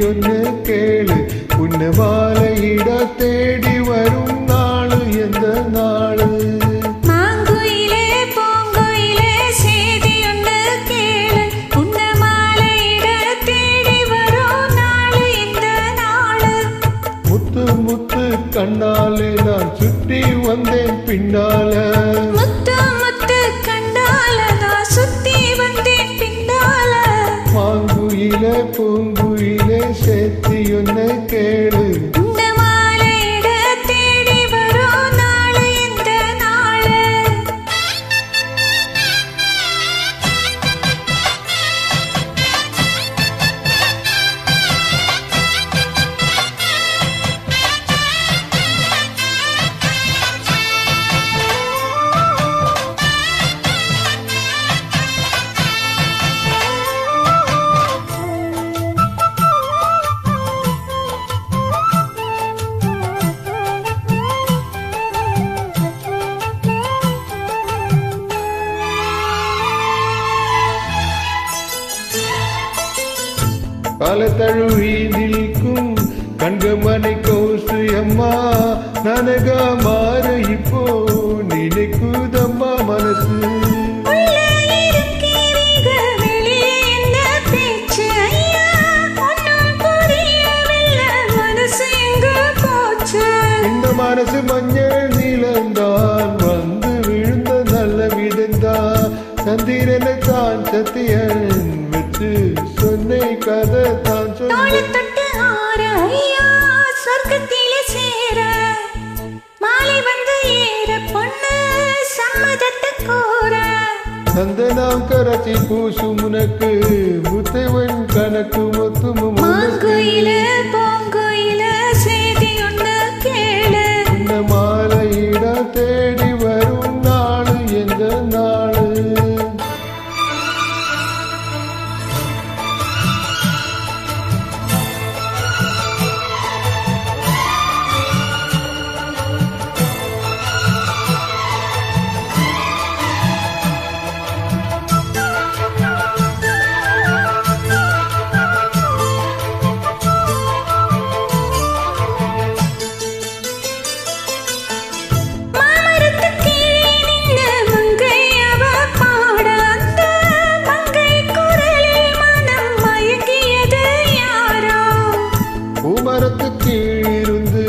ஒன்னு கேளு உன்ன மாலையிட தேடி வரும் நாளு எந்த நாளு மாங்குயிலே பூங்குயிலே செய்தி ஒன்னு கேளு உன்ன மாலையிட தேடி வரும் நாளு இந்த நாளு முத்து முத்து கண்ணாலே நான் சுற்றி வந்தேன் பின்னால முத்து முத்து கண்டால நான் சுத்தி வந்தேன் பின்னால மாங்குயிலே பூங்குயிலே சேர்த்தி ஒன்னு கேளு உன்ன மாலையிட தேடி வரும் நாளு இந்த நாளு பல தழுவி நிற்கும் கண்கமனை கௌசு அம்மா நனக மாற இப்போ நினைக்குதம்மா மனசு இந்த மனசு மஞ்சள் நீளந்தான் வந்து விழுந்த நல்ல விதந்தான் சந்திரனை தான் சத்தியன் வச்சு சொன்னை கதை தான் சொன்ன சந்தனம் கரச்சி பூசும் உனக்கு முத்தைவன் கணக்கு மொத்தமும் இந்த மாலையிட தேடி வரும் நாளு எந்த நாளு பூமரத்து கீழிருந்து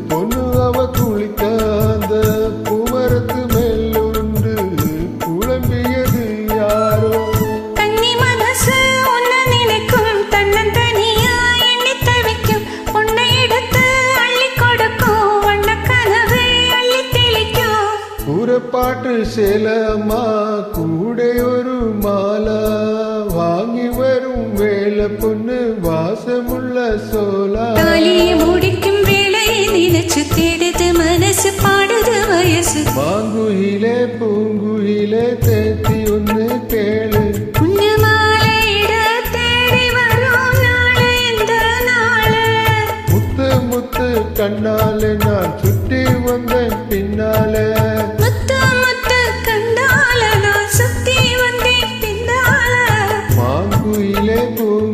பொண்ணு அவ குளிக்க அந்த பூமரத்து மேலுண்டு குழம்பியது யாரோ கன்னி மனசு உன்னை நினைக்கும் தன்னந்தனியா எண்ணி தவிக்கும் உன்னை எடுத்து அள்ளி கொடுக்கும் வண்ண கனவை அள்ளி தெளிக்கும் கூறப்பாட்டு சேலம்மா கூட ஒரு மாலா வாங்கி வரும் வேலை பொண்ணு வாசமுள்ள சோலா தாலியை முடிக்கும் வேளையை நினைச்சு தேடுது மனசு பாடுது வயசு மாங்குயிலே பூங்குயிலே தேத்தி ஒன்னு கேளு உன்ன மாலையிட தேடி வரும் நாளு இந்த நாளு முத்து முத்து கண்ணாலே நான் சுற்றி வந்தேன் பின்னாலே முத்து முத்து கண்டால நான் சுத்தி வந்தேன் பின்னால மாங்குயிலே பூங்குயிலே